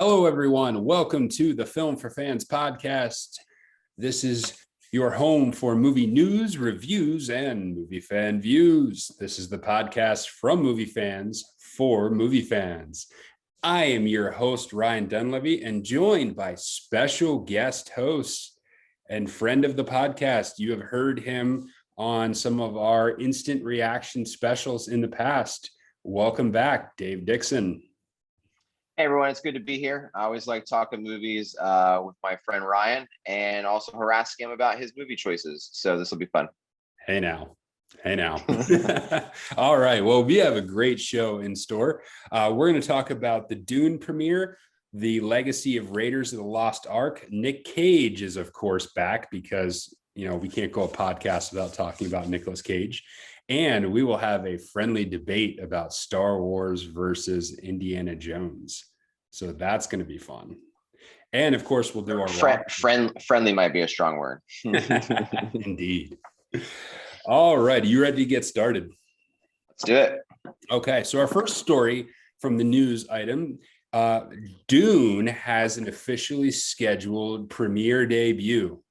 Hello, everyone. Welcome to the Film for Fans podcast. This is your home for movie news, reviews, and movie fan views. This is the podcast from movie fans for movie fans. I am your host, Ryan Dunlevy, and joined by special guest host and friend of the podcast. You have heard him on some of our instant reaction specials in the past. Welcome back, Dave Dixon. Hey everyone, it's good to be here. I always like talking movies with my friend Ryan and also harassing him about his movie choices. So this will be fun. Hey now. All right. Well, we have a great show in store. We're going to talk about the Dune premiere, the legacy of Raiders of the Lost Ark. Nick Cage is, of course, back because, we can't go a podcast without talking about Nicolas Cage. And we will have a friendly debate about Star Wars versus Indiana Jones. So that's going to be fun. And of course, we'll do our friendly might be a strong word. Indeed. All right. You ready to get started? Let's do it. Okay. So our first story from the news item, Dune has an officially scheduled premiere debut.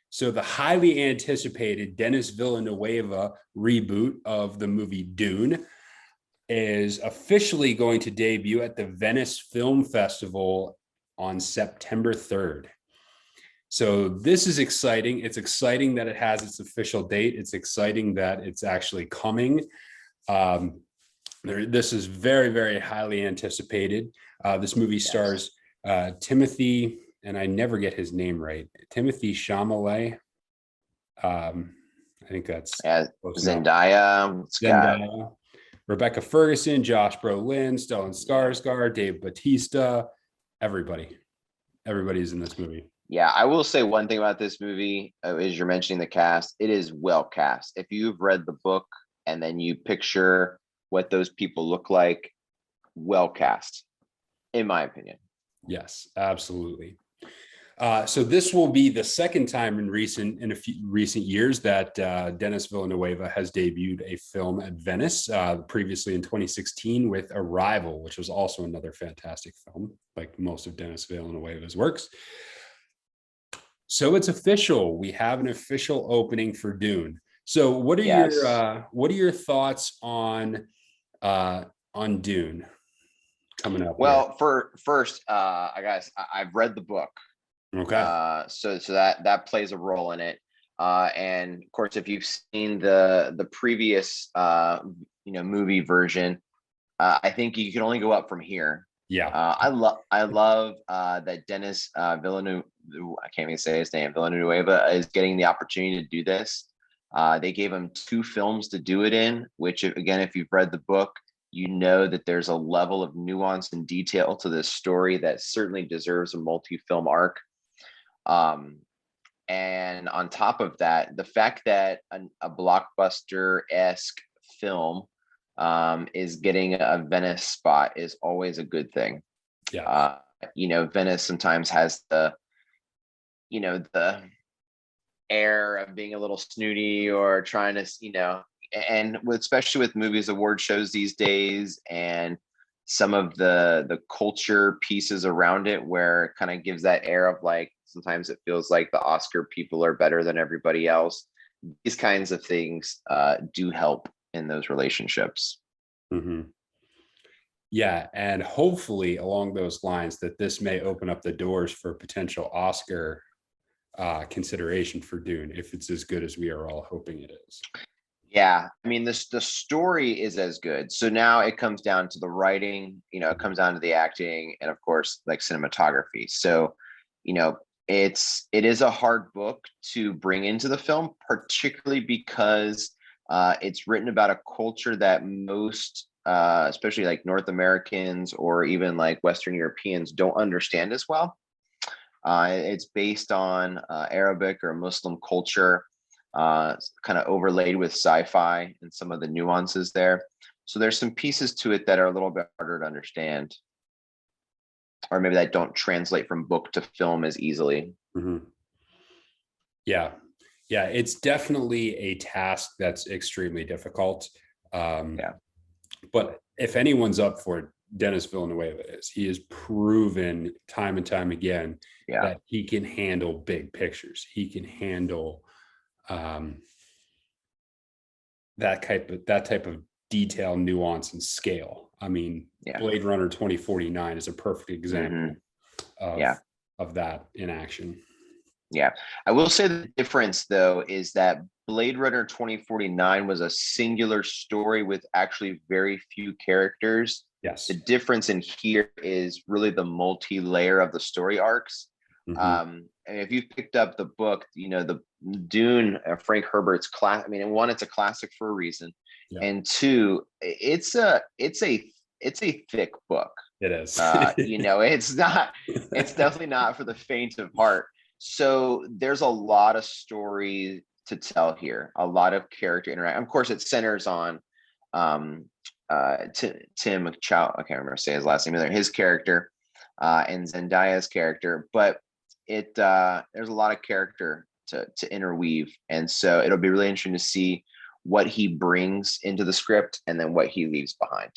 So the highly anticipated Denis Villeneuve reboot of the movie Dune is officially going to debut at the Venice Film Festival on September 3rd. So this is exciting. It's exciting that it has its official date. It's exciting that it's actually coming. This is very, very highly anticipated. This movie stars Timothy, and I never get his name right, Timothy Chalamet. I think that's Zendaya. Rebecca Ferguson, Josh Brolin, Stellan Skarsgård, Dave Bautista, everybody's in this movie. Yeah, I will say one thing about this movie is you're mentioning the cast. It is well cast. If you've read the book and then you picture what those people look like, well cast, in my opinion. Yes, absolutely. So this will be the second time in recent years that Denis Villeneuve has debuted a film at Venice, previously in 2016 with Arrival, which was also another fantastic film, like most of Denis Villeneuve's works. So it's official. We have an official opening for Dune. So what are your thoughts on Dune coming up? Well, first, I've read the book. Okay. So that plays a role in it. And of course, if you've seen the previous movie version, I think you can only go up from here. Yeah. I love that Denis Villeneuve, I can't even say his name, Villeneuve, is getting the opportunity to do this. They gave him 2 films to do it in, which again, if you've read the book, you know that there's a level of nuance and detail to this story that certainly deserves a multi-film arc. And on top of that, the fact that a blockbuster-esque film is getting a Venice spot is always a good thing. Yeah. Venice sometimes has the air of being a little snooty or trying to, and especially with movies award shows these days and some of the culture pieces around it where it kind of gives that air of like, sometimes it feels like the Oscar people are better than everybody else. These kinds of things do help in those relationships. Mm-hmm. Yeah, and hopefully along those lines that this may open up the doors for potential Oscar consideration for Dune if it's as good as we are all hoping it is. Yeah, I mean, the story is as good. So now it comes down to the writing, it comes down to the acting, and of course, like cinematography. So, it is a hard book to bring into the film, particularly because it's written about a culture that most, especially like North Americans or even like Western Europeans, don't understand as well. It's based on Arabic or Muslim culture. Kind of overlaid with sci-fi and some of the nuances there. So there's some pieces to it that are a little bit harder to understand, or maybe that don't translate from book to film as easily. Mm-hmm. Yeah, it's definitely a task that's extremely difficult. But if anyone's up for it, Dennis Villeneuve is. He has proven time and time again Yeah. that he can handle big pictures. He can handle that type of detail, nuance, and scale. I mean, Yeah. Blade Runner 2049 is a perfect example Yeah. of that in action. Yeah. I will say the difference, though, is that Blade Runner 2049 was a singular story with actually very few characters. Yes. The difference in here is really the multi-layer of the story arcs. And if you've picked up the book, you know, the Dune, Frank Herbert's class. I mean, one, it's a classic for a reason, and two, it's a thick book. It is. You know, it's definitely not for the faint of heart. So there's a lot of story to tell here, a lot of character interaction. Of course, it centers on Tim Chow. I can't remember say his last name either. His character and Zendaya's character, but there's a lot of character to interweave, and so it'll be really interesting to see what he brings into the script and then what he leaves behind.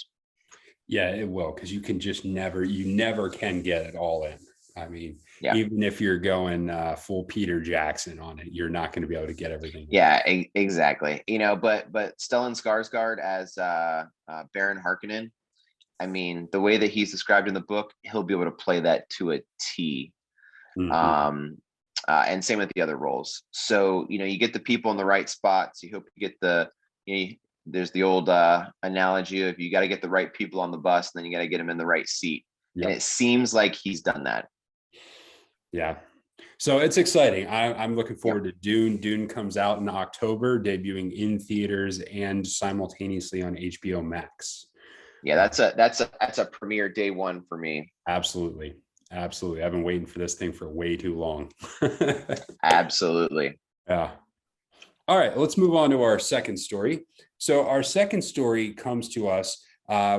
Yeah, it will, because you never can get it all in. I mean, even if you're going full Peter Jackson on it, you're not going to be able to get everything. Yeah, exactly. You know, but Stellan Skarsgård as Baron Harkonnen, I mean, the way that he's described in the book, he'll be able to play that to a T. And same with the other roles. So, you know, you get the people in the right spots. You hope you get there's the old analogy of you got to get the right people on the bus, and then you got to get them in the right seat. Yep. And it seems like he's done that. Yeah. So it's exciting. I'm looking forward to Dune. Dune comes out in October, debuting in theaters and simultaneously on HBO Max. Yeah, that's a premiere day one for me. Absolutely. I've been waiting for this thing for way too long. Absolutely. Yeah. All right, let's move on to our second story. So our second story comes to us.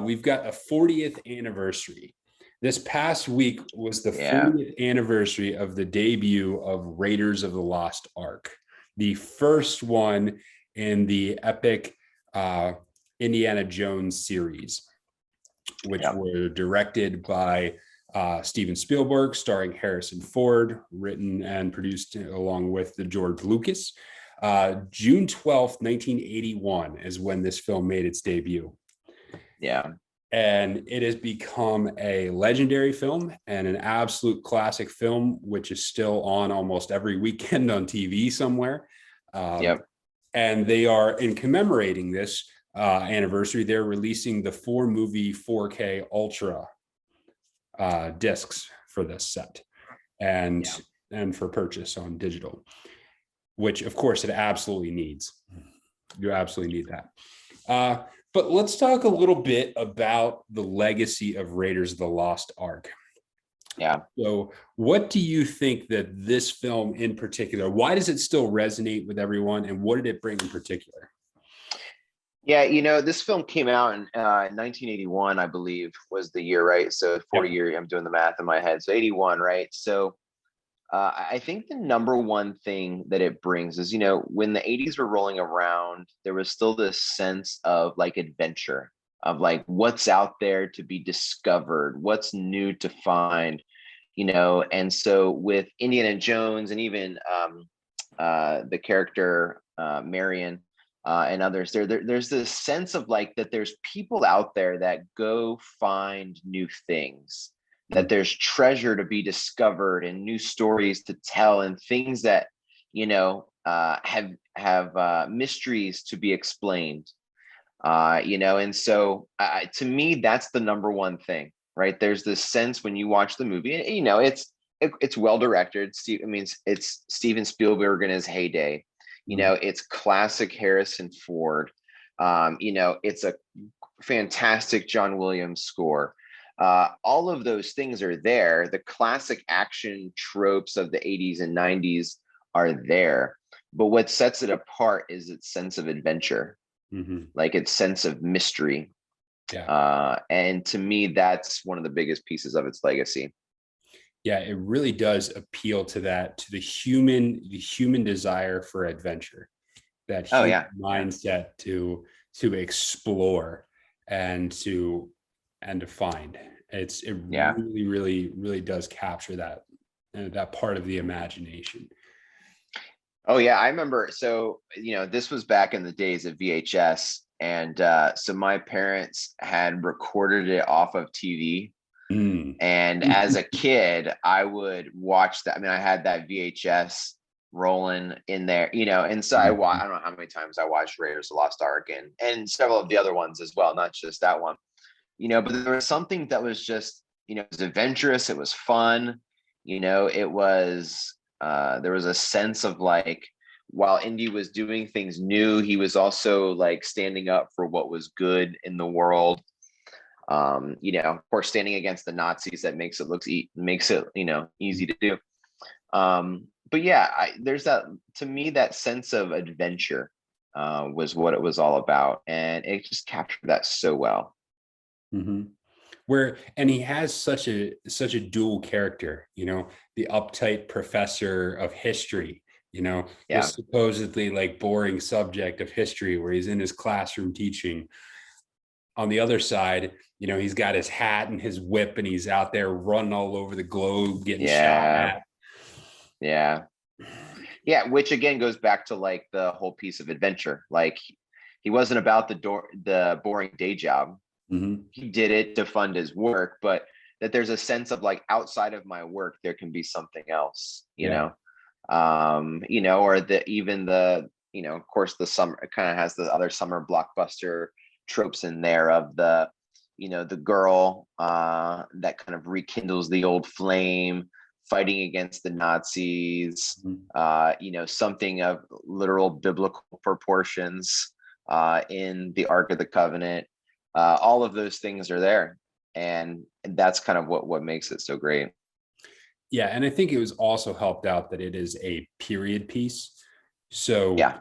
We've got a 40th anniversary. This past week was the 40th anniversary of the debut of Raiders of the Lost Ark, the first one in the epic Indiana Jones series, which were directed by Steven Spielberg, starring Harrison Ford, written and produced along with George Lucas. June 12th, 1981 is when this film made its debut. Yeah. And it has become a legendary film and an absolute classic film, which is still on almost every weekend on TV somewhere. And they are, in commemorating this anniversary, they're releasing the 4-movie 4K Ultra discs for this set and for purchase on digital, which of course it absolutely needs. You absolutely need that. But let's talk a little bit about the legacy of Raiders of the Lost Ark. Yeah. So what do you think that this film in particular, why does it still resonate with everyone, and what did it bring in particular? Yeah, you know, this film came out in 1981, I believe, was the year, right? So 40 years, I'm doing the math in my head. So 81, right? So I think the number one thing that it brings is, you know, when the 80s were rolling around, there was still this sense of like adventure, of like what's out there to be discovered, what's new to find, you know. And so with Indiana Jones and even the character Marion and others, there's this sense of like that there's people out there that go find new things, that there's treasure to be discovered and new stories to tell and things that, you know, have mysteries to be explained, you know. And so to me, that's the number one thing, right? There's this sense when you watch the movie, and, you know, it's well directed. It's Steven Spielberg in his heyday. You know, it's classic Harrison Ford. You know, it's a fantastic John Williams score. All of those things are there. The classic action tropes of the 80s and 90s are there. But what sets it apart is its sense of adventure, like its sense of mystery. And to me, that's one of the biggest pieces of its legacy. Yeah, it really does appeal to that, to the human desire for adventure, that human mindset to explore and to and defined. It Yeah. really does capture that part of the imagination. Oh yeah, I remember. So, this was back in the days of VHS, and so my parents had recorded it off of TV. Mm. And as a kid, I would watch that. I mean, I had that VHS rolling in there, and so I don't know how many times I watched Raiders of the Lost Ark and several of the other ones as well, not just that one. But there was something that was just, it was adventurous, it was fun, it was there was a sense of like, while Indy was doing things new, he was also like standing up for what was good in the world. Of course, standing against the Nazis, that makes it easy to do. But yeah, there's that, to me, that sense of adventure was what it was all about, and it just captured that so well. Mm-hmm. And he has such a dual character, the uptight professor of history, the Yeah. supposedly like boring subject of history where he's in his classroom teaching. On the other side, he's got his hat and his whip and he's out there running all over the globe getting shot Yeah. at. Yeah. Yeah. Which again goes back to like the whole piece of adventure. Like, he wasn't about the boring day job. Mm-hmm. He did it to fund his work, but that there's a sense of like, outside of my work, there can be something else, or of course the summer, it kind of has the other summer blockbuster tropes in there of the girl that kind of rekindles the old flame, fighting against the Nazis, something of literal biblical proportions in the Ark of the Covenant. All of those things are there, and that's kind of what makes it so great. Yeah, and I think it was also helped out that it is a period piece. So Yeah.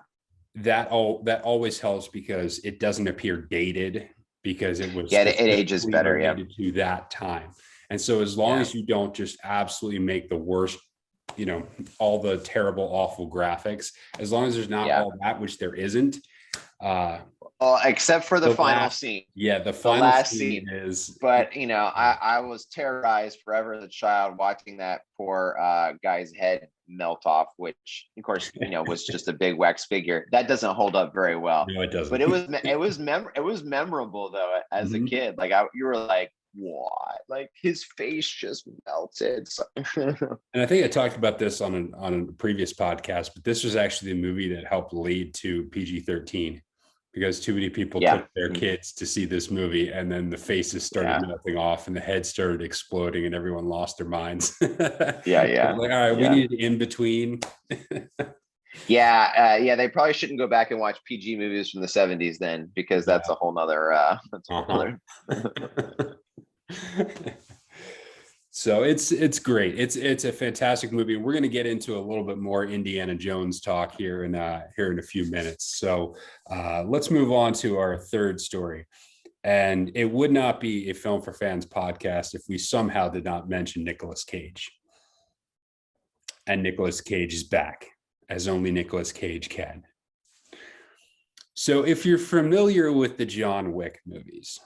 that always helps because it doesn't appear dated, because it was It ages specifically better. Yeah. related to that time. And so as long as you don't just absolutely make the worst, all the terrible, awful graphics, as long as there's not all that, which there isn't. Well, except for the final scene. Yeah, the last scene is. But I was terrorized forever as a child watching that poor guy's head melt off, which of course was just a big wax figure. That doesn't hold up very well. No, it doesn't. But it was memorable though as a kid. Like you were like, what? Like his face just melted. And I think I talked about this on a previous podcast, but this was actually the movie that helped lead to PG-13, because too many people took their kids to see this movie, and then the faces started melting off and the heads started exploding and everyone lost their minds. Yeah. Like, all right, we need an in between. They probably shouldn't go back and watch PG movies from the 70s then, because that's a whole nother So it's great. It's a fantastic movie. We're going to get into a little bit more Indiana Jones talk here in a few minutes. So let's move on to our third story. And it would not be a Film for Fans podcast if we somehow did not mention Nicolas Cage. And Nicolas Cage is back, as only Nicolas Cage can. So if you're familiar with the John Wick movies,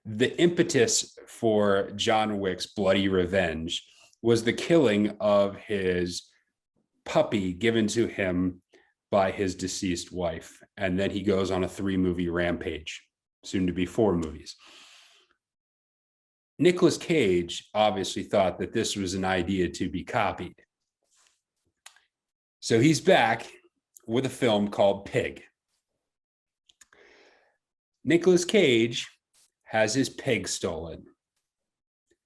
the impetus for John Wick's bloody revenge was the killing of his puppy given to him by his deceased wife. And then he goes on a 3-movie rampage, soon to be 4 movies. Nicolas Cage obviously thought that this was an idea to be copied. So he's back with a film called Pig. Nicolas Cage has his pig stolen,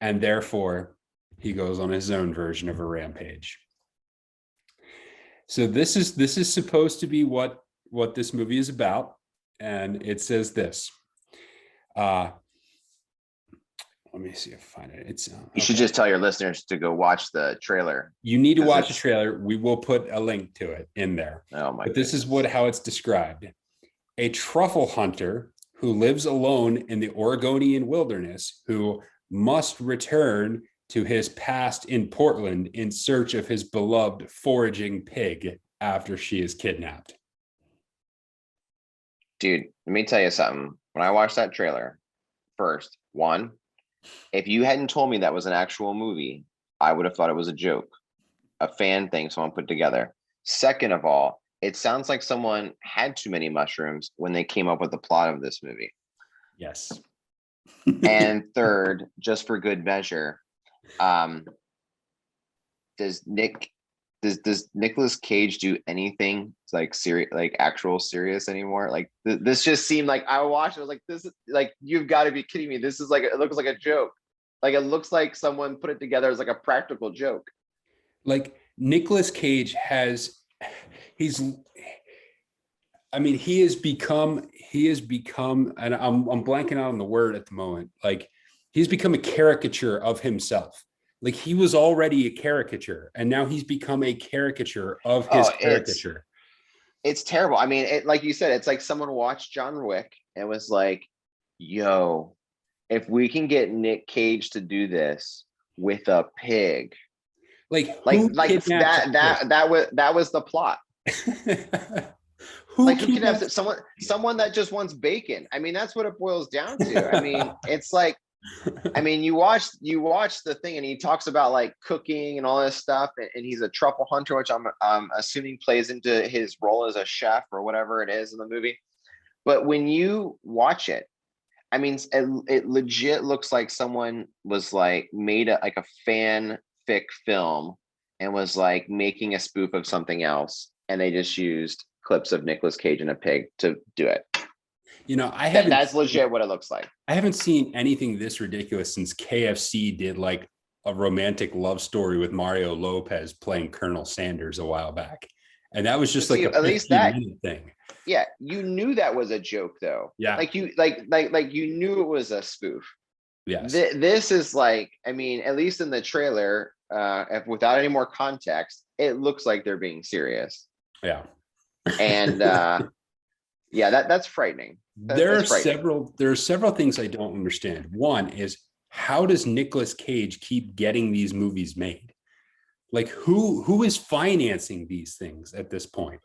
and therefore he goes on his own version of a rampage. So this is supposed to be what this movie is about, and it says this. Let me see if I find it. It's you should just tell your listeners to go watch the trailer. You need to watch the trailer. We will put a link to it in there. Oh my! But this is how it's described: a truffle hunter who lives alone in the Oregonian wilderness, who must return to his past in Portland in search of his beloved foraging pig after she is kidnapped. Dude, let me tell you something. When I watched that trailer first, One, if you hadn't told me that was an actual movie, I would have thought it was a joke, a fan thing someone put together. Second of all, it sounds like someone had too many mushrooms when they came up with the plot of this movie. Yes. And third, just for good measure, does Nicolas Cage do anything like serious, like actual serious anymore? Like this just seemed like, I watched it, I was like, this is like, you've got to be kidding me. This is like, it looks like a joke. Like it looks like someone put it together as like a practical joke. Like Nicolas Cage he has become, and I'm blanking out on the word at the moment. Like he's become a caricature of himself. Like he was already a caricature and now he's become a caricature of his caricature. It's terrible. I mean, like you said, it's like someone watched John Wick and was like, yo, if we can get Nick Cage to do this with a pig, like that was the plot. Who like who can have someone that just wants bacon? I mean, that's what it boils down to. I mean, it's like, I mean, you watch the thing and he talks about like cooking and all this stuff, and he's a truffle hunter, which I'm assuming plays into his role as a chef or whatever it is in the movie. But when you watch it, I mean, it legit looks like someone was like made like a fanfic film and was like making a spoof of something else, and they just used clips of Nicolas Cage and a pig to do it. You know, that's legit what it looks like. I haven't seen anything this ridiculous since KFC did like a romantic love story with Mario Lopez playing Colonel Sanders a while back. And that was just like a 15-minute thing. Yeah, you knew that was a joke though. Yeah. Like you knew it was a spoof. Yes. This is like, I mean, at least in the trailer, if without any more context, it looks like they're being serious. Yeah. And yeah, that's frightening. There are several things I don't understand. One is, how does Nicolas Cage keep getting these movies made? Like who is financing these things at this point?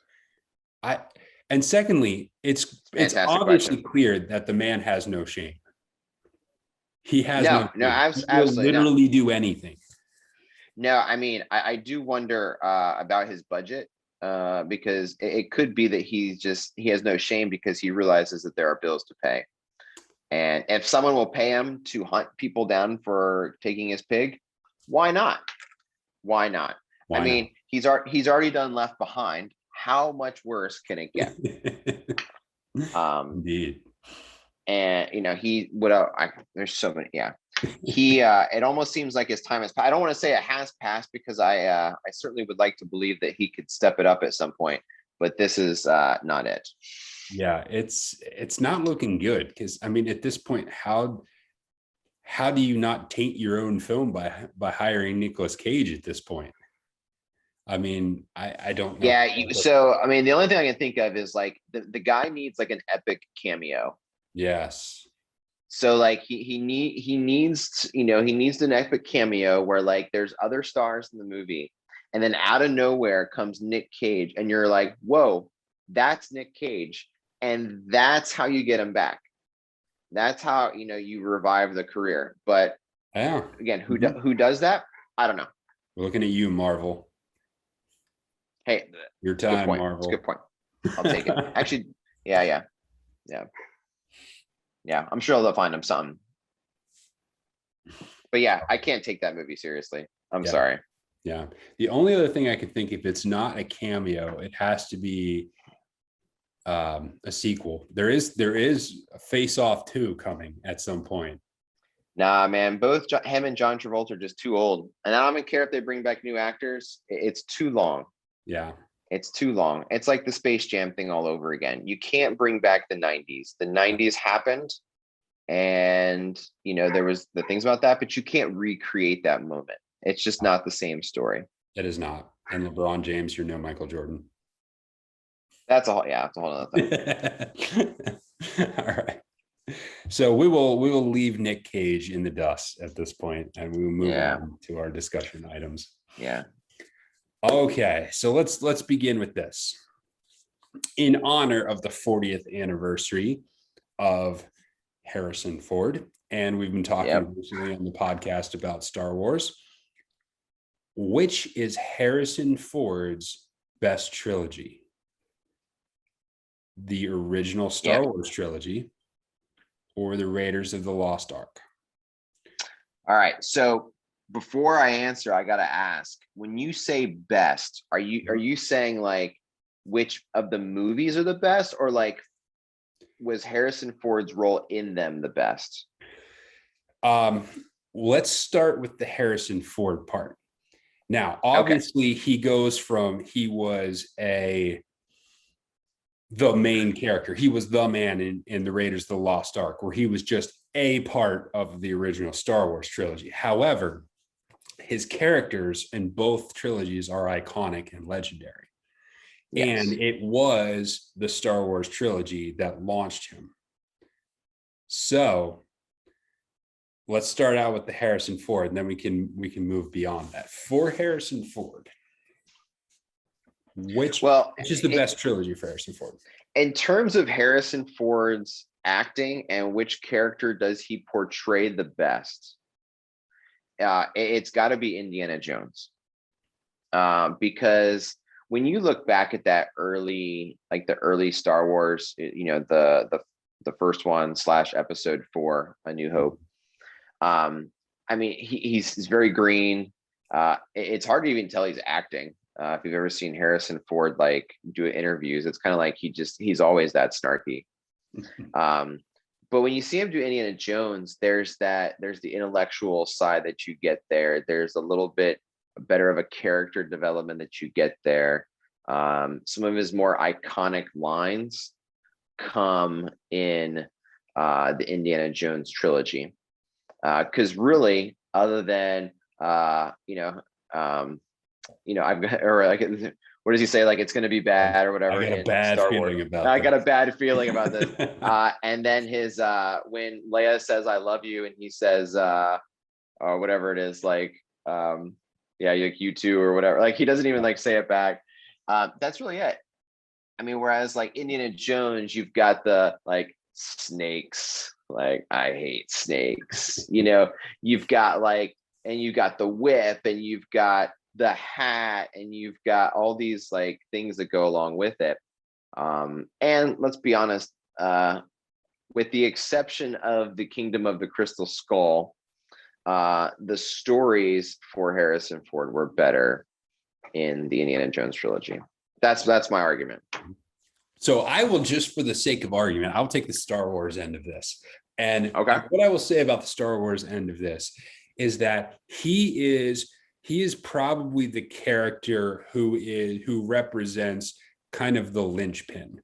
And secondly, it's obviously clear that the man has no shame. He has absolutely literally do anything. No, I mean, I do wonder about his budget. Because it could be that he has no shame because he realizes that there are bills to pay. And if someone will pay him to hunt people down for taking his pig, why not? Why not? I mean, he's already done Left Behind. How much worse can it get? Indeed. And you know, there's so many, yeah. It almost seems like his time has passed. I don't want to say it has passed because I certainly would like to believe that he could step it up at some point, but this is not it. Yeah, it's not looking good because I mean, at this point, how do you not taint your own film by hiring Nicolas Cage at this point? I mean, I don't know. Yeah, so I mean, the only thing I can think of is like the guy needs like an epic cameo. Yes. So like he needs, you know, he needs an epic cameo where like there's other stars in the movie, and then out of nowhere comes Nick Cage, and you're like, whoa, that's Nick Cage, and that's how you get him back. That's how, you know, you revive the career. But yeah, again, who does that? I don't know. We're looking at you, Marvel. Hey, your time, Marvel. That's a good point. I'll take it. Actually, yeah. I'm sure they'll find him something. But yeah, I can't take that movie seriously. I'm sorry. Yeah. The only other thing I could think, if it's not a cameo, it has to be a sequel. There is a Face Off 2 coming at some point. Nah, man, both him and John Travolta are just too old. And I don't care if they bring back new actors. It's too long. Yeah. It's too long. It's like the Space Jam thing all over again. You can't bring back the 90s. The 90s happened, and you know, there was the things about that, but you can't recreate that moment. It's just not the same story. It is not. And LeBron James, you're no Michael Jordan. That's a whole other thing. All right. So we will leave Nick Cage in the dust at this point, and we will move on to our discussion items. Yeah. Okay, so let's begin with this. In honor of the 40th anniversary of Harrison Ford. And we've been talking recently on the podcast about Star Wars. Which is Harrison Ford's best trilogy? The original Star Wars trilogy or the Raiders of the Lost Ark? All right. So before I answer, I got to ask, when you say best, are you saying like which of the movies are the best, or like was Harrison Ford's role in them the best? Let's start with the Harrison Ford part. Now, obviously, he goes from he was the main character. He was the man in the Raiders of the Lost Ark, where he was just a part of the original Star Wars trilogy. However, his characters in both trilogies are iconic and legendary. Yes. And it was the Star Wars trilogy that launched him. So let's start out with the Harrison Ford, and then we can move beyond that. For Harrison Ford, which is the best trilogy for Harrison Ford? In terms of Harrison Ford's acting and which character does he portray the best, it's got to be Indiana Jones. Because when you look back at that early Star Wars, the first one / episode 4, A New Hope. I mean, he's very green. It's hard to even tell he's acting. If you've ever seen Harrison Ford like do interviews, it's kind of like he's always that snarky. But when you see him do Indiana Jones, there's the intellectual side that you get there. There's a little bit better of a character development that you get there. Some of his more iconic lines come in the Indiana Jones trilogy. Because really, other than I've got, or like, what does he say? Like, it's going to be bad or whatever. I got a bad feeling about. I got a bad feeling about this. And then his when Leia says "I love you" and he says or whatever it is, like you too or whatever. Like he doesn't even like say it back. That's really it. I mean, whereas like Indiana Jones, you've got the like snakes. Like I hate snakes. You've got like, and you've got the whip, and you've got the hat, and you've got all these like things that go along with it. And let's be honest, with the exception of the Kingdom of the Crystal Skull, the stories for Harrison Ford were better in the Indiana Jones trilogy. That's my argument. So I will, just for the sake of argument, I'll take the Star Wars end of this. And what I will say about the Star Wars end of this is that he is probably the character who represents kind of the linchpin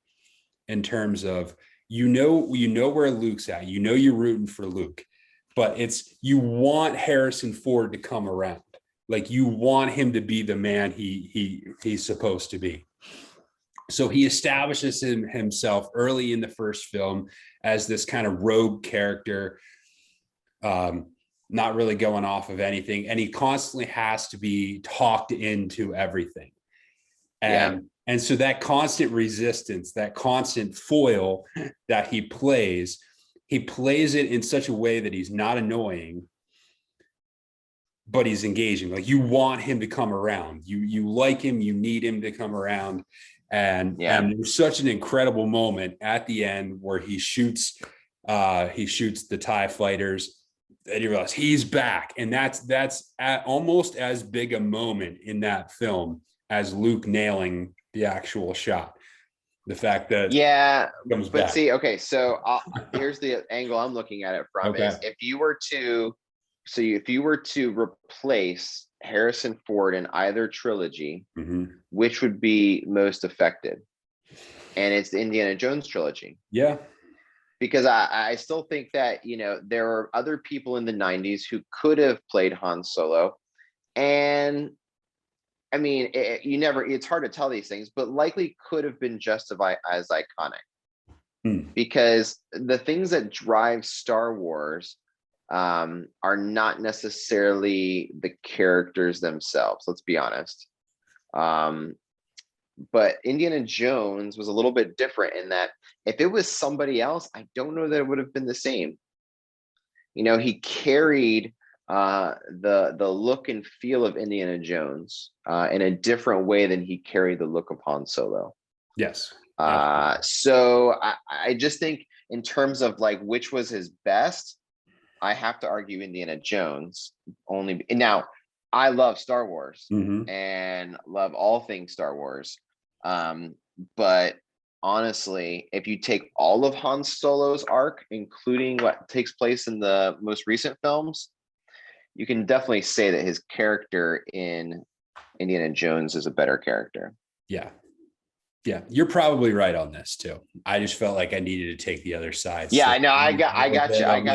in terms of, where Luke's at, you're rooting for Luke, but you want Harrison Ford to come around. Like you want him to be the man he's supposed to be. So he establishes himself early in the first film as this kind of rogue character, not really going off of anything. And he constantly has to be talked into everything. And so that constant resistance, that constant foil that he plays it in such a way that he's not annoying, but he's engaging. Like you want him to come around. You like him, you need him to come around. And there's such an incredible moment at the end where he shoots the TIE fighters, and you realize he's back. And that's almost as big a moment in that film as Luke nailing the actual shot. The fact that comes back. See, okay, so here's the angle I'm looking at it from. Is if you were to replace Harrison Ford in either trilogy, which would be most affected? And it's the Indiana Jones trilogy. Yeah. Because I still think that, there are other people in the 90s who could have played Han Solo. And I mean, it's hard to tell these things, but likely could have been just as iconic. Because the things that drive Star Wars are not necessarily the characters themselves. Let's be honest. But Indiana Jones was a little bit different in that if it was somebody else, I don't know that it would have been the same. He carried the look and feel of Indiana Jones in a different way than he carried the look of Han Solo. Yes. So I just think in terms of like which was his best, I have to argue Indiana Jones only. Now, I love Star Wars and love all things Star Wars. But honestly, if you take all of Han Solo's arc, including what takes place in the most recent films, you can definitely say that his character in Indiana Jones is a better character. Yeah. Yeah, you're probably right on this too. I just felt like I needed to take the other side. Yeah, So I know. I got you. And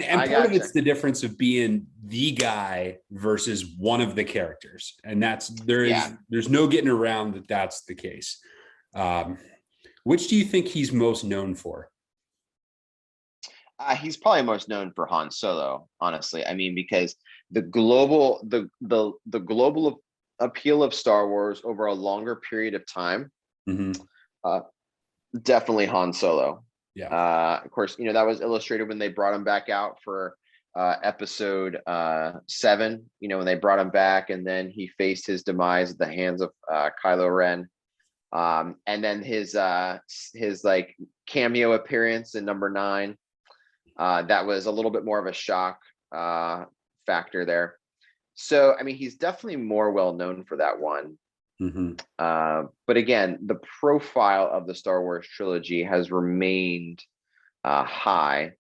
part of it's the difference of being the guy versus one of the characters, and there's no getting around that. That's the case. Which do you think he's most known for? He's probably most known for Han Solo, honestly. I mean, because the global appeal of Star Wars over a longer period of time, definitely Han Solo. Yeah. Of course, that was illustrated when they brought him back out for episode 7. When they brought him back, and then he faced his demise at the hands of Kylo Ren. And then his like cameo appearance in number 9. That was a little bit more of a shock factor there. So, I mean, he's definitely more well known for that one. But again, the profile of the Star Wars trilogy has remained high.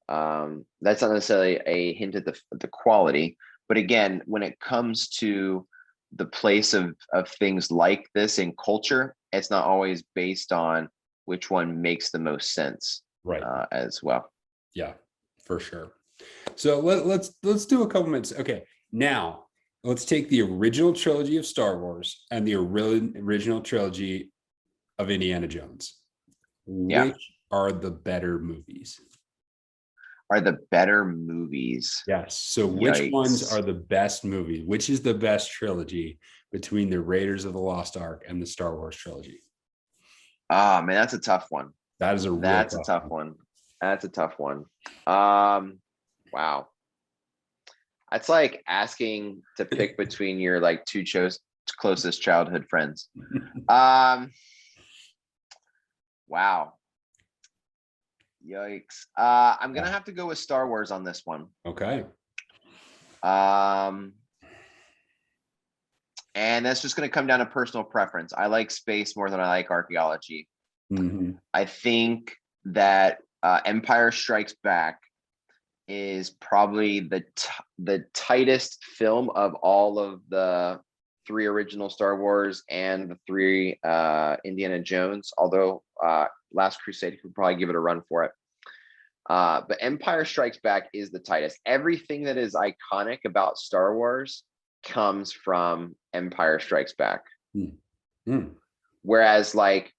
That's not necessarily a hint at the quality, but again, when it comes to the place of things like this in culture, it's not always based on which one makes the most sense, right? As well. Yeah, for sure. So let's do a couple minutes. Okay. Now, let's take the original trilogy of Star Wars and the original trilogy of Indiana Jones. Yeah. Which are the better movies? Yes. So which ones are the best movies? Which is the best trilogy between the Raiders of the Lost Ark and the Star Wars trilogy? Ah, man, that's a tough one. That's a tough one. That's a tough one. Wow. It's like asking to pick between your like two closest childhood friends. Wow. Yikes. I'm gonna have to go with Star Wars on this one. Okay. And that's just gonna come down to personal preference. I like space more than I like archaeology. I think that Empire Strikes Back is probably the tightest film of all of the 3 original Star Wars and the 3 Indiana Jones, although Last Crusade could probably give it a run for it. But Empire Strikes Back is the tightest. Everything that is iconic about Star Wars comes from Empire Strikes Back. Whereas like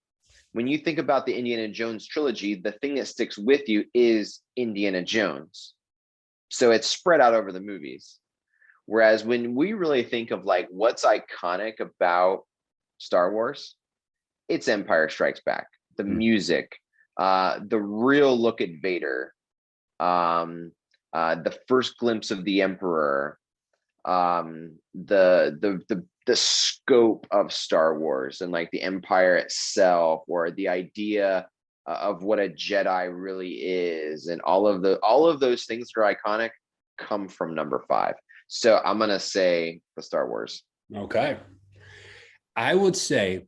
when you think about the Indiana Jones trilogy, the thing that sticks with you is Indiana Jones. So it's spread out over the movies. Whereas when we really think of like what's iconic about Star Wars, it's Empire Strikes Back. The music, the real look at Vader, the first glimpse of the Emperor, the scope of Star Wars and like the Empire itself, or the idea of what a Jedi really is, and all of those things that are iconic come from number 5. So I'm gonna say the Star Wars. Okay. I would say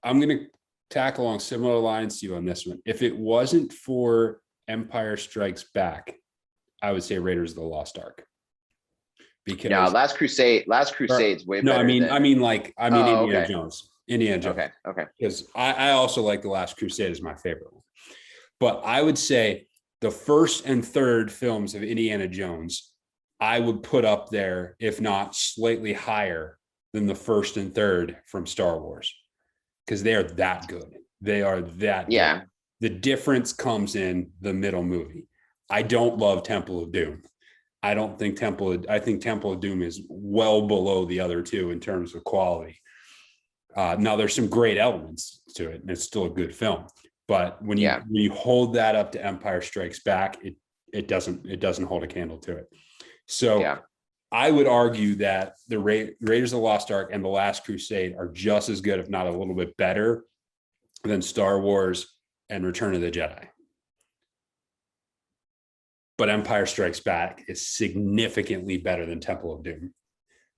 I'm gonna tackle along similar lines to you on this one. If it wasn't for Empire Strikes Back, I would say Raiders of the Lost Ark. Because now Last Crusade's way better. Indiana Jones. Indiana Jones. Okay. Because I also like The Last Crusade as my favorite one. But I would say the first and third films of Indiana Jones, I would put up there, if not slightly higher than the first and third from Star Wars. Because they are that good. They are that good. The difference comes in the middle movie. I don't love Temple of Doom. I think Temple of Doom is well below the other two in terms of quality. Now there's some great elements to it, and it's still a good film. But when you hold that up to Empire Strikes Back, it doesn't hold a candle to it. So I would argue that the Raiders of the Lost Ark and The Last Crusade are just as good, if not a little bit better, than Star Wars and Return of the Jedi. But Empire Strikes Back is significantly better than Temple of Doom.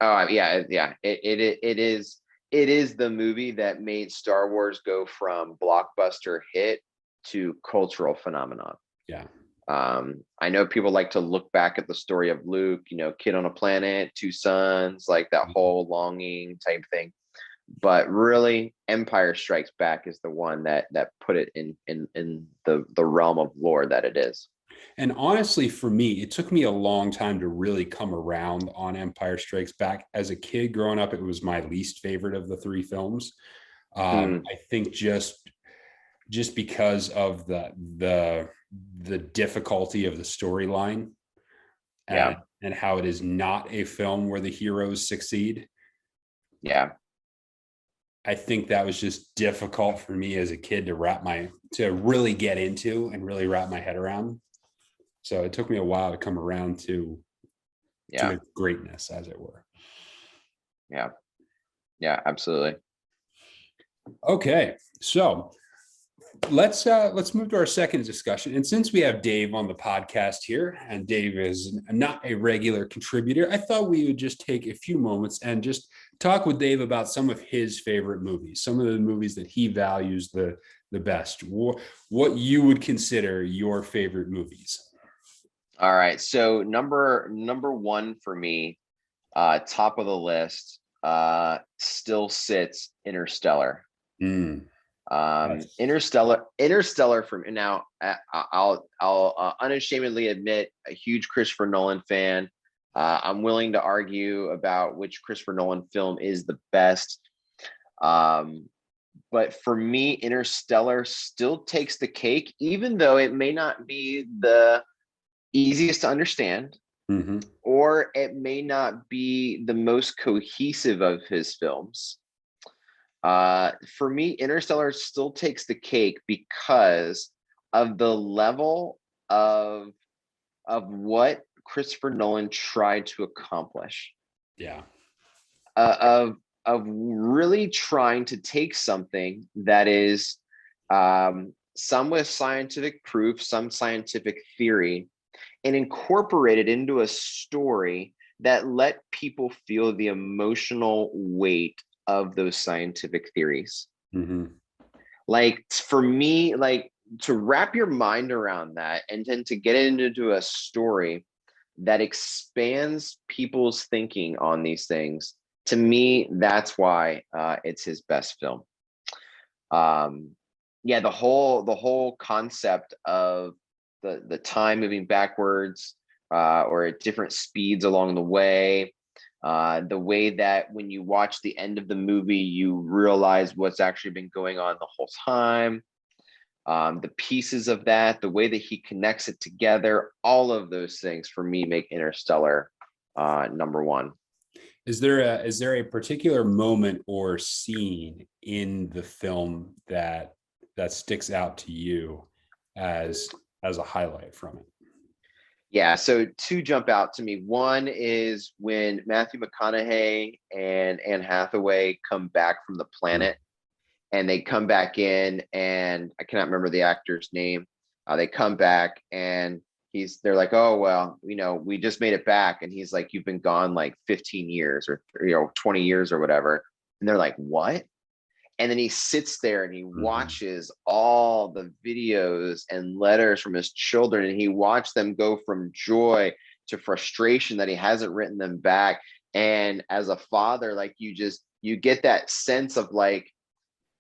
Oh yeah. It is the movie that made Star Wars go from blockbuster hit to cultural phenomenon. Yeah. I know people like to look back at the story of Luke, kid on a planet, two sons, like that whole longing type thing. But really, Empire Strikes Back is the one that put it in the realm of lore that it is. And honestly, for me, it took me a long time to really come around on Empire Strikes Back. As a kid growing up, it was my least favorite of the three films. I think just because of the difficulty of the storyline, and how it is not a film where the heroes succeed. Yeah. I think that was just difficult for me as a kid to really get into and really wrap my head around. So it took me a while to come around to its greatness, as it were. Yeah. Yeah, absolutely. Okay. So let's move to our second discussion. And since we have Dave on the podcast here, and Dave is not a regular contributor, I thought we would just take a few moments and just talk with Dave about some of his favorite movies, some of the movies that he values the best, what you would consider your favorite movies. All right. So number one for me, top of the list, still sits Interstellar. Nice. Interstellar for me. Now, I'll unashamedly admit, a huge Christopher Nolan fan. I'm willing to argue about which Christopher Nolan film is the best. But for me, Interstellar still takes the cake, even though it may not be the easiest to understand, or it may not be the most cohesive of his films. For me, Interstellar still takes the cake because of the level of what Christopher Nolan tried to accomplish. Yeah. Of really trying to take something that is some with scientific proof, some scientific theory, and incorporate it into a story that let people feel the emotional weight of those scientific theories. Like, for me, like, to wrap your mind around that and then to get into a story that expands people's thinking on these things, to me, that's why it's his best film. The whole concept of the time moving backwards or at different speeds along the way, the way that when you watch the end of the movie, you realize what's actually been going on the whole time, the pieces of that, the way that he connects it together, all of those things for me make Interstellar number one. Is there a particular moment or scene in the film that sticks out to you as a highlight from it? Yeah, so two jump out to me. One is when Matthew McConaughey and Anne Hathaway come back from the planet, and they come back in, and I cannot remember the actor's name. They come back and they're like, oh, well, we just made it back. And he's like, you've been gone like 15 years or 20 years or whatever. And they're like, what? And then he sits there and he watches all the videos and letters from his children, and he watched them go from joy to frustration that he hasn't written them back. And as a father, like, you get that sense of like,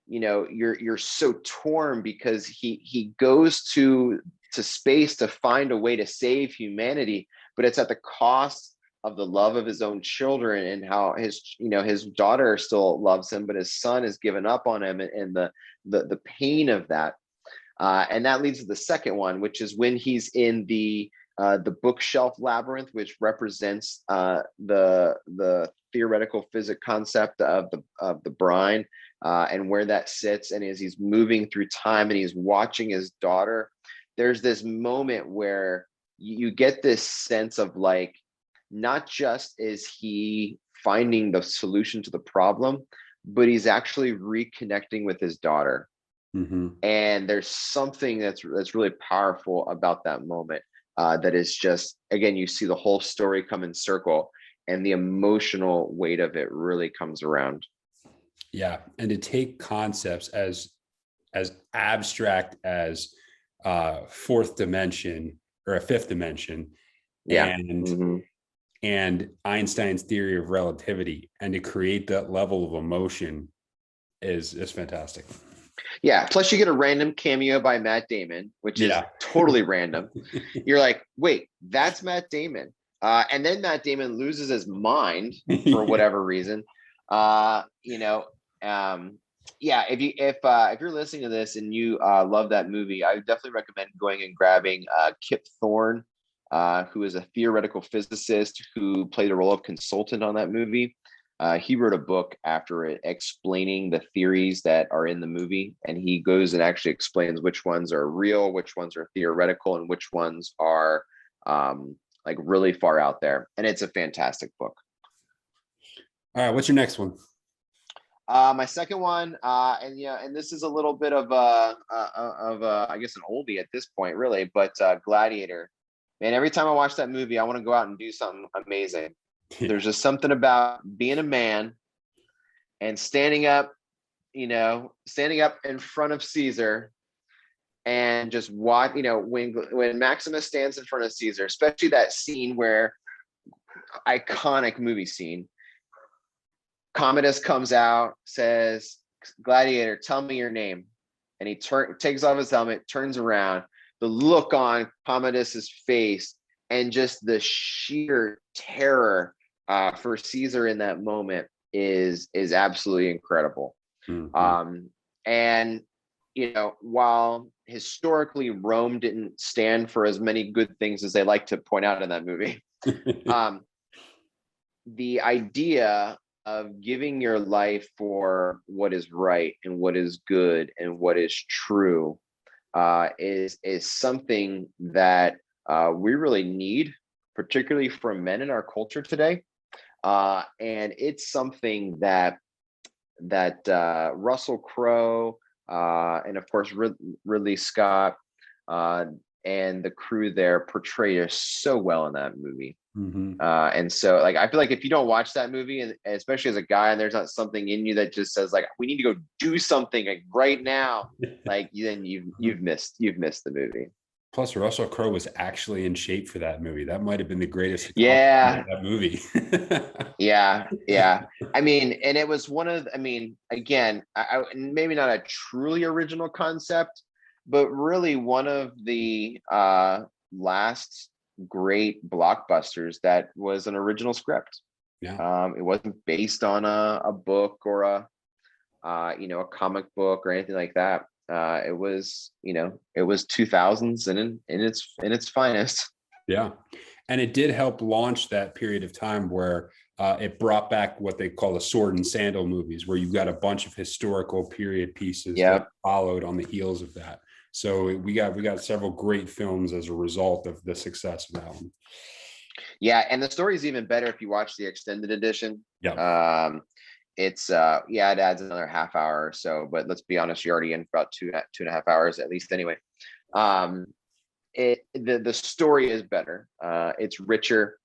you're so torn because he goes to space to find a way to save humanity, but it's at the cost of the love of his own children, and how his daughter still loves him, but his son has given up on him, and the pain of that. And that leads to the second one, which is when he's in the the bookshelf labyrinth, which represents the theoretical physics concept of the brine, and where that sits. And as he's moving through time and he's watching his daughter, there's this moment where you get this sense of like, not just is he finding the solution to the problem, but he's actually reconnecting with his daughter. Mm-hmm. And there's something that's really powerful about that moment. That is just, again, you see the whole story come in circle, and the emotional weight of it really comes around. Yeah, and to take concepts as abstract as fourth dimension or a fifth dimension, Yeah. and Einstein's theory of relativity, and to create that level of emotion is fantastic. Yeah. Plus, you get a random cameo by Matt Damon, which is totally random. You're like, wait, that's Matt Damon. And then Matt Damon loses his mind for whatever reason. If you're listening to this and you love that movie, I would definitely recommend going and grabbing Kip Thorne, who is a theoretical physicist who played a role of consultant on that movie. He wrote a book after it explaining the theories that are in the movie, and he goes and actually explains which ones are real, which ones are theoretical, and which ones are like really far out there. And it's a fantastic book. All right, what's your next one? My second one, and this is a little bit of I guess an oldie at this point, really, but Gladiator. Man, every time I watch that movie, I want to go out and do something amazing. There's just something about being a man and standing up in front of Caesar and just watch, when Maximus stands in front of Caesar, especially that scene where iconic movie scene, Commodus comes out, says, "Gladiator, tell me your name." And he takes off his helmet, turns around, the look on Commodus's face, and just the sheer terror for Caesar in that moment is absolutely incredible. Mm-hmm. And while historically Rome didn't stand for as many good things as they like to point out in that movie, the idea of giving your life for what is right and what is good and what is true is something that we really need, particularly from men in our culture today. And it's something that Russell Crowe and of course Ridley Scott and the crew there portray us so well in that movie. Mm-hmm. And so, like, I feel like if you don't watch that movie, and especially as a guy, and there's not something in you that just says like, we need to go do something like right now, like then you've missed the movie. Plus, Russell Crowe was actually in shape for that movie. That might have been the greatest. Yeah, that movie. yeah. I mean, and it was again, I maybe not a truly original concept, but really one of the last great blockbusters that was an original script. Yeah. It wasn't based on a book or a comic book or anything like that. It was 2000s and in its finest. Yeah. And it did help launch that period of time where it brought back what they call the sword and sandal movies, where you've got a bunch of historical period pieces that followed on the heels of that. So we got several great films as a result of the success of that one. Yeah, and the story is even better if you watch the extended edition. Yeah. It's it adds another half hour or so, but let's be honest, you're already in for about two and a half hours at least anyway. The story is better. It's richer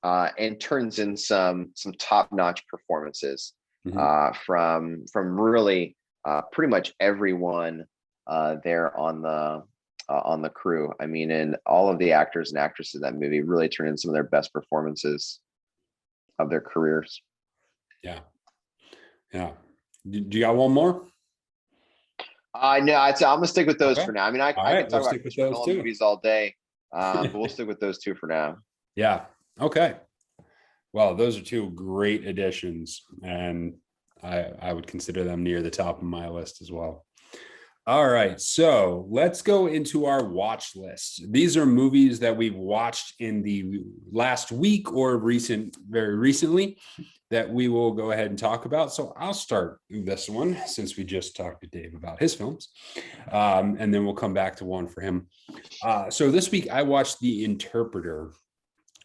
and turns in some top-notch performances from really pretty much everyone there on the crew. I mean, and all of the actors and actresses in that movie really turn in some of their best performances of their careers. Yeah. Do you got one more? No, I'm gonna stick with those for now. I mean, I can talk about Christopher movies all day, but we'll stick with those two for now. Yeah. Okay. Well, those are two great additions, and I would consider them near the top of my list as well. All right, so let's go into our watch list. These are movies that we've watched in the last week or very recently, that we will go ahead and talk about. So I'll start this one since we just talked to Dave about his films, and then we'll come back to one for him. So this week I watched The Interpreter,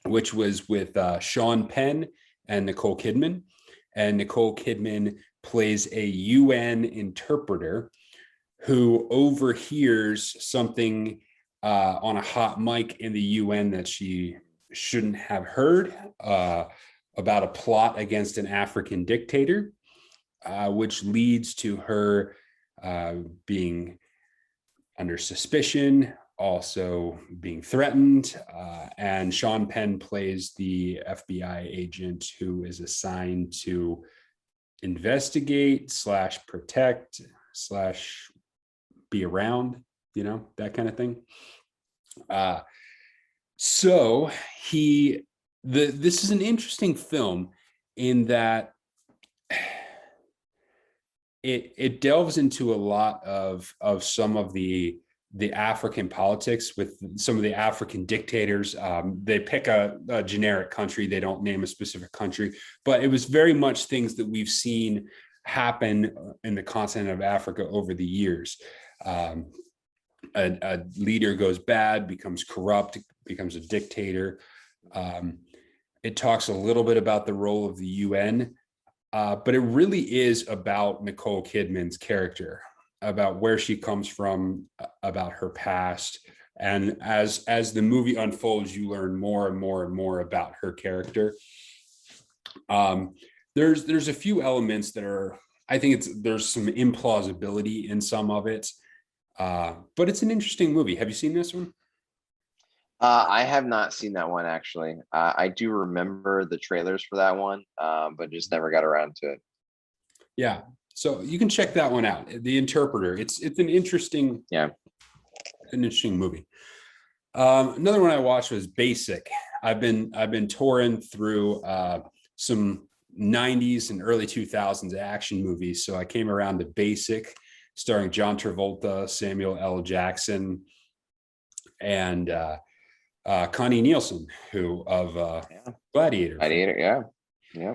which was with Sean Penn and Nicole Kidman. And Nicole Kidman plays a UN interpreter who overhears something on a hot mic in the UN that she shouldn't have heard, about a plot against an African dictator, which leads to her being under suspicion, also being threatened. And Sean Penn plays the FBI agent who is assigned to investigate slash protect slash be around, that kind of thing. So this is an interesting film in that it delves into a lot of some of the African politics with some of the African dictators. They pick a generic country. They don't name a specific country, but it was very much things that we've seen happen in the continent of Africa over the years. A leader goes bad, becomes corrupt, becomes a dictator. It talks a little bit about the role of the UN, but it really is about Nicole Kidman's character, about where she comes from, about her past. And as the movie unfolds, you learn more and more and more about her character. There's a few elements that are, I think there's some implausibility in some of it, but it's an interesting movie. Have you seen this one? I have not seen that one actually. I do remember the trailers for that one, but just never got around to it. Yeah, so you can check that one out. The Interpreter. It's an interesting movie. Another one I watched was Basic. I've been touring through some 90s and early 2000s action movies, so I came around to Basic, starring John Travolta, Samuel L. Jackson, and Connie Nielsen, who of Gladiator. Yeah.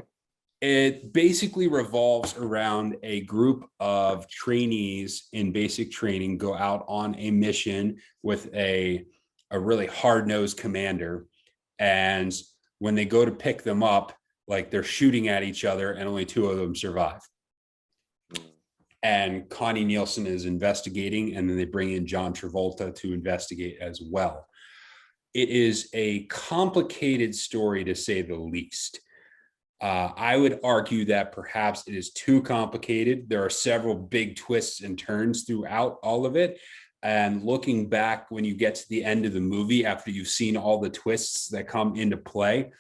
It basically revolves around a group of trainees in basic training go out on a mission with a really hard-nosed commander, and when they go to pick them up, like they're shooting at each other, and only two of them survive. And Connie Nielsen is investigating, and then they bring in John Travolta to investigate as well. It is a complicated story, to say the least. I would argue that perhaps it is too complicated. There are several big twists and turns throughout all of it. And looking back, when you get to the end of the movie, after you've seen all the twists that come into play,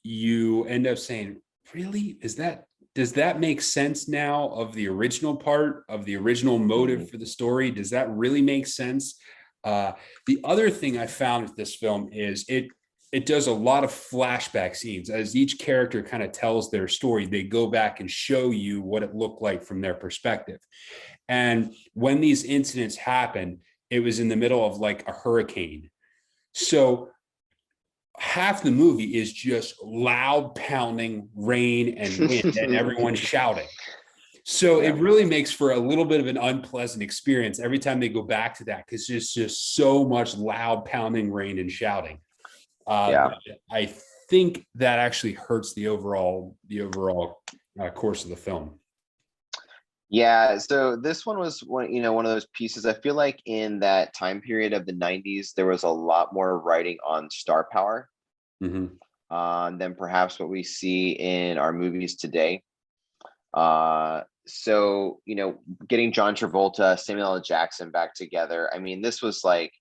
you end up saying, really? Does that make sense now of the original part, of the original motive for the story? Does that really make sense? The other thing I found with this film is it does a lot of flashback scenes. As each character kind of tells their story, they go back and show you what it looked like from their perspective. And when these incidents happened, it was in the middle of like a hurricane. So half the movie is just loud pounding rain and wind and everyone shouting. So it really makes for a little bit of an unpleasant experience every time they go back to that, because there's just so much loud pounding rain and shouting. I think that actually hurts the overall course of the film. Yeah, so this one was one of those pieces. I feel like in that time period of the 90s, there was a lot more writing on star power than perhaps what we see in our movies today. So, getting John Travolta, Samuel L. Jackson back together. I mean, this was like,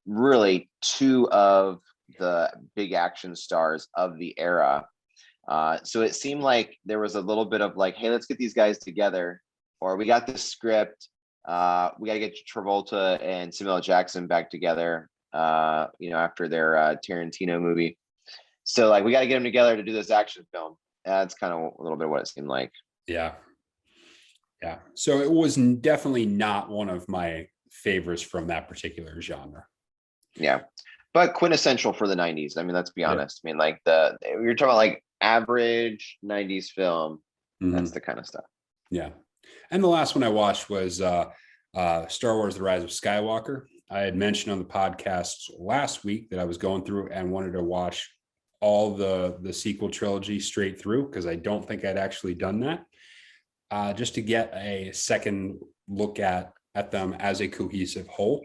really two of the big action stars of the era. So it seemed like there was a little bit of like, hey, let's get these guys together, or we got the script. We got to get Travolta and Samuel L. Jackson back together, after their Tarantino movie. So like, we got to get them together to do this action film. That's kind of a little bit what it seemed like. Yeah. Yeah. So it was definitely not one of my favorites from that particular genre. Yeah. But quintessential for the 90s. I mean, let's be Yeah. honest. I mean, like you're talking about like average 90s film. That's the kind of stuff. Yeah. And the last one I watched was Star Wars: The Rise of Skywalker. I had mentioned on the podcast last week that I was going through and wanted to watch all the sequel trilogy straight through, because I don't think I'd actually done that, just to get a second look at them as a cohesive whole.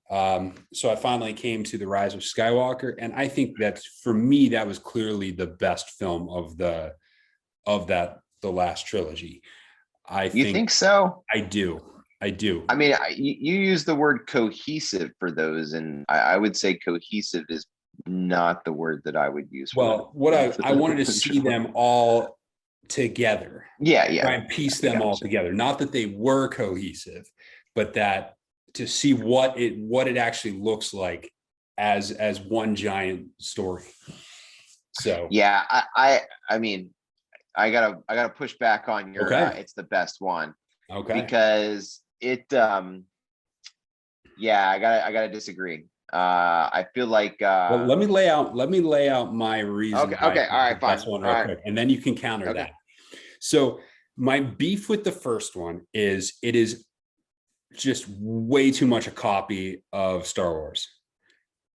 So I finally came to The Rise of Skywalker, and I think that for me, that was clearly the best film of the last trilogy. You think so? I do. I mean, you use the word cohesive for those, and I would say cohesive is not the word that I would use. Well, what I wanted to see them all together. Yeah. Try and piece them all together. Not that they were cohesive, but that to see what it actually looks like as one giant story. So yeah, I mean, I gotta push back on your it's the best one. Okay. Because it yeah, I gotta disagree. I feel like well, let me lay out my reason. Okay, all right, fine. One real quick, and then you can counter that. So my beef with the first one is it is just way too much a copy of Star Wars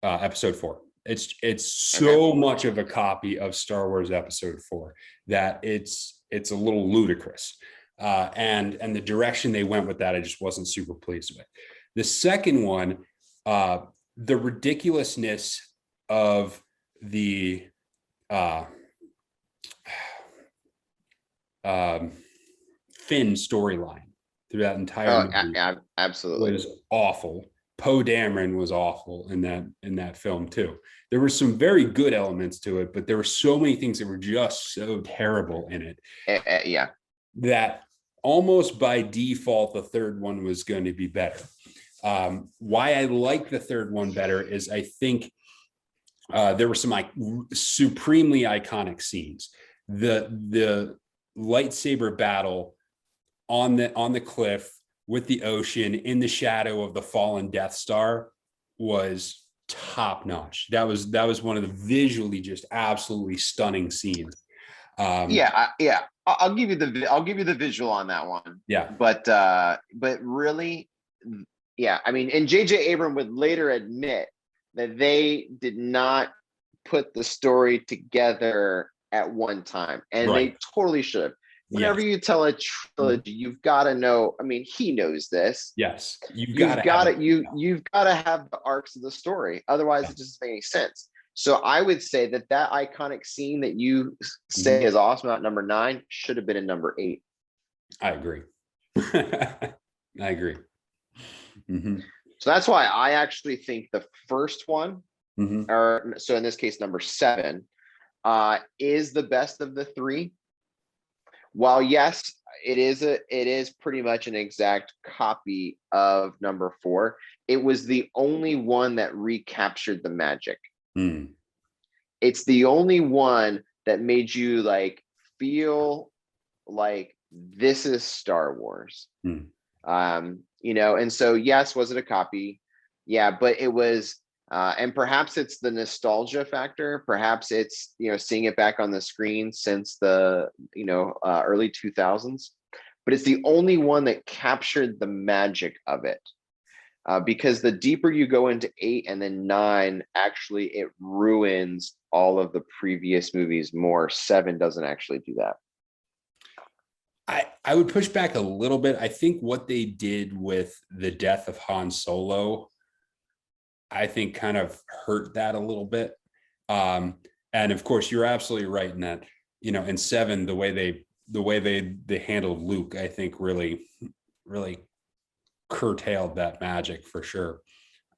Episode 4. It's so much of a copy of Star Wars Episode 4 that it's a little ludicrous. And the direction they went with that, I just wasn't super pleased with. The second one, the ridiculousness of the Finn storyline through that entire movie absolutely was awful. Poe Dameron was awful in that film too. There were some very good elements to it, but there were so many things that were just so terrible in it. Yeah. That almost by default, the third one was going to be better. Why I like the third one better is I think there were some supremely iconic scenes. The lightsaber battle on the cliff with the ocean in the shadow of the fallen Death Star was top notch. That was one of the visually just absolutely stunning scenes. Yeah. I'll give you the visual on that one. Yeah. But really, yeah. I mean, and J.J. Abrams would later admit that they did not put the story together at one time, and they totally should have. Whenever you tell a trilogy, you've got to know. I mean, he knows this. Yes, you've got to have the arcs of the story. Otherwise, it doesn't make any sense. So I would say that iconic scene that you say is awesome at number 9 should have been in number 8. I agree. I agree. Mm-hmm. So that's why I actually think the first one, or so in this case, number 7, is the best of the 3. While yes, it is pretty much an exact copy of number 4. It was the only one that recaptured the magic. It's the only one that made you like feel like this is Star Wars. And so yes, was it a copy? Yeah, but it was and perhaps it's the nostalgia factor. Perhaps it's, seeing it back on the screen since the, early 2000s. But it's the only one that captured the magic of it. Because the deeper you go into 8 and then 9, actually it ruins all of the previous movies more. 7 doesn't actually do that. I would push back a little bit. I think what they did with the death of Han Solo, I think kind of hurt that a little bit. And of course, you're absolutely right in that, in 7, the way they handled Luke, I think really, really curtailed that magic for sure.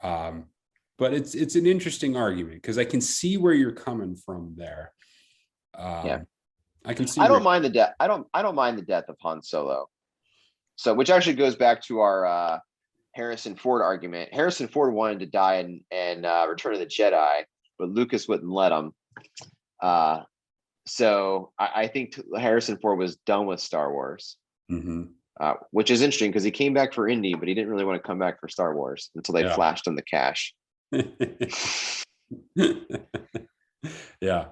But it's an interesting argument because I can see where you're coming from there. I can see. I don't mind the death. I don't mind the death of Han Solo. So, which actually goes back to our Harrison Ford argument. Harrison Ford wanted to die in Return of the Jedi, but Lucas wouldn't let him. So I think Harrison Ford was done with Star Wars. which is interesting because he came back for Indy, but he didn't really want to come back for Star Wars until they Yeah. flashed him the cash. Yeah.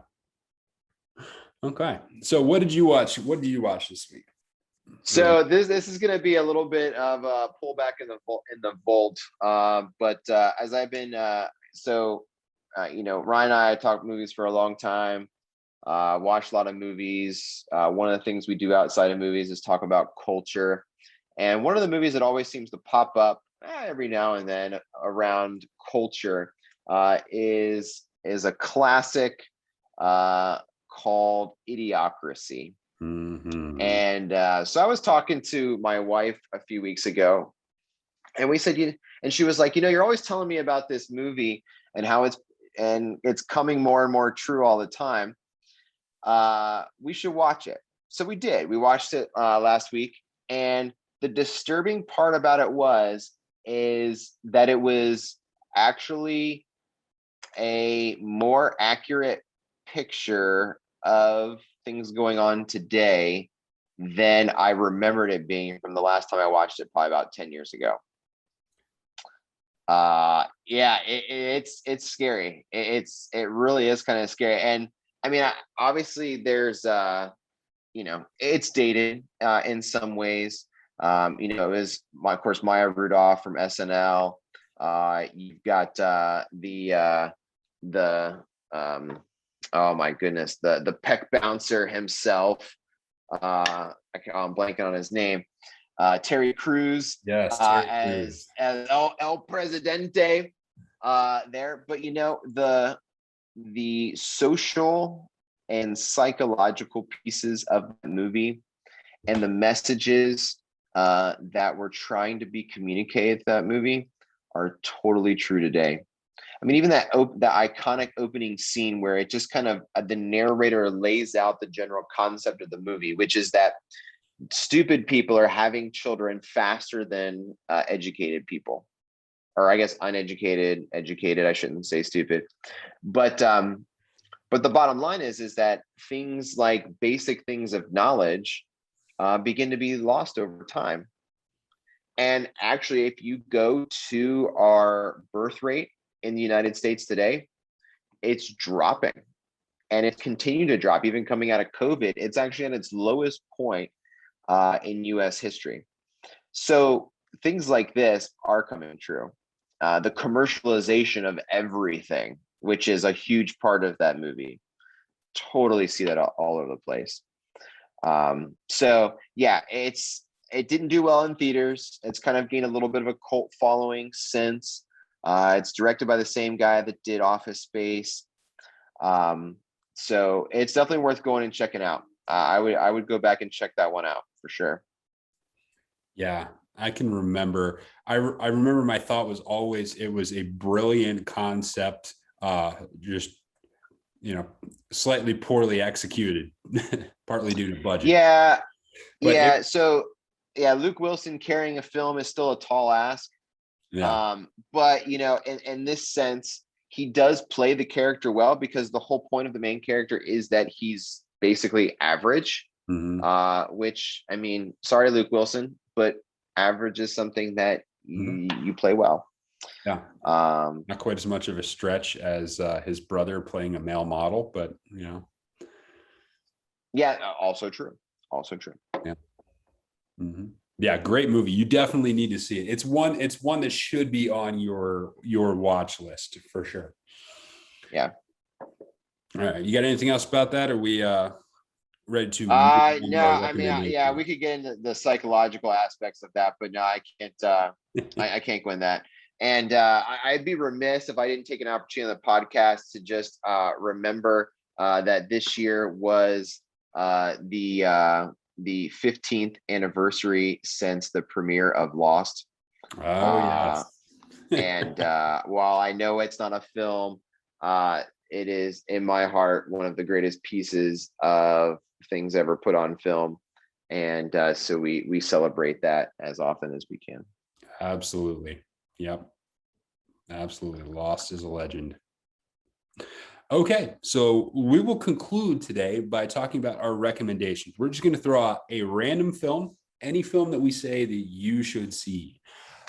Okay. So what did you watch? What did you watch this week? So this is going to be a little bit of a pullback in the vault. But as I've been Ryan and I talked movies for a long time. Watch a lot of movies. One of the things we do outside of movies is talk about culture. And one of the movies that always seems to pop up every now and then around culture is a classic called Idiocracy. Mm-hmm. And so I was talking to my wife a few weeks ago, and we said, and she was like, you're always telling me about this movie and how it's coming more and more true all the time. We should watch it. So we did. We watched it last week, and the disturbing part about it is that it was actually a more accurate picture of things going on today than I remembered it being from the last time I watched it, probably about 10 years ago. It's scary. It really is kind of scary. And I mean, obviously there's it's dated in some ways. It was of course Maya Rudolph from SNL. You've got oh my goodness, the Peck Bouncer himself. I'm blanking on his name. Terry Crews. Yes, Terry Crews. As El Presidente there. But the social and psychological pieces of the movie and the messages that were trying to be communicated that movie are totally true today. I mean, even that iconic opening scene where it just kind of the narrator lays out the general concept of the movie, which is that stupid people are having children faster than educated people, or I guess uneducated, educated. I shouldn't say stupid, but the bottom line is that things like basic things of knowledge begin to be lost over time. And actually, if you go to our birth rate in the United States today, it's dropping, and it's continued to drop. Even coming out of COVID, it's actually at its lowest point in U.S. history. So things like this are coming true. The commercialization of everything, which is a huge part of that movie, totally see that all over the place. So yeah, it didn't do well in theaters. It's kind of gained a little bit of a cult following since. It's directed by the same guy that did Office Space. So it's definitely worth going and checking out. I would go back and check that one out for sure. Yeah, I can remember. I remember my thought was always it was a brilliant concept, just slightly poorly executed, partly due to budget. Yeah, But so Luke Wilson carrying a film is still a tall ask. yeah. But in this sense, he does play the character well, because the whole point of the main character is that he's basically average. Mm-hmm. Which, I mean, sorry, Luke Wilson, but average is something that you play well. Yeah. Not quite as much of a stretch as his brother playing a male model, but Yeah, also true. Yeah. Mm-hmm. Yeah, great movie. You definitely need to see it. It's one that should be on your watch list for sure. Yeah. All right. You got anything else about that? Or are we ready to no, I mean, we could get into the psychological aspects of that, but no, I can't I can't go in that. And I'd be remiss if I didn't take an opportunity on the podcast to just remember that this year was the 15th anniversary since the premiere of Lost. Oh, yes. And while I know it's not a film, it is in my heart one of the greatest pieces of things ever put on film. And so we celebrate that as often as we can. Absolutely. Yep. Absolutely. Lost is a legend. Okay, so we will conclude today by talking about our recommendations. We're just going to throw out a random film any film that we say that you should see.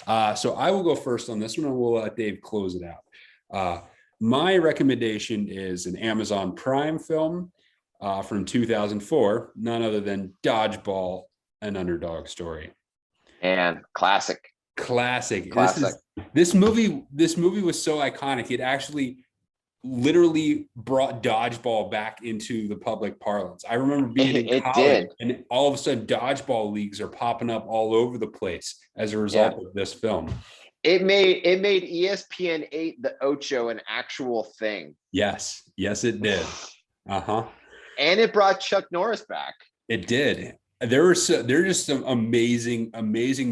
So I will go first on this one, and we'll let Dave close it out. My recommendation is an Amazon Prime film from 2004, none other than Dodgeball, an Underdog Story. And classic. This movie was so iconic. It actually literally brought dodgeball back into the public parlance. I remember being in college, and all of a sudden dodgeball leagues are popping up all over the place as a result of this film. It made ESPN 8 the Ocho an actual thing. Yes, it did. And it brought Chuck Norris back. It did. There are just some amazing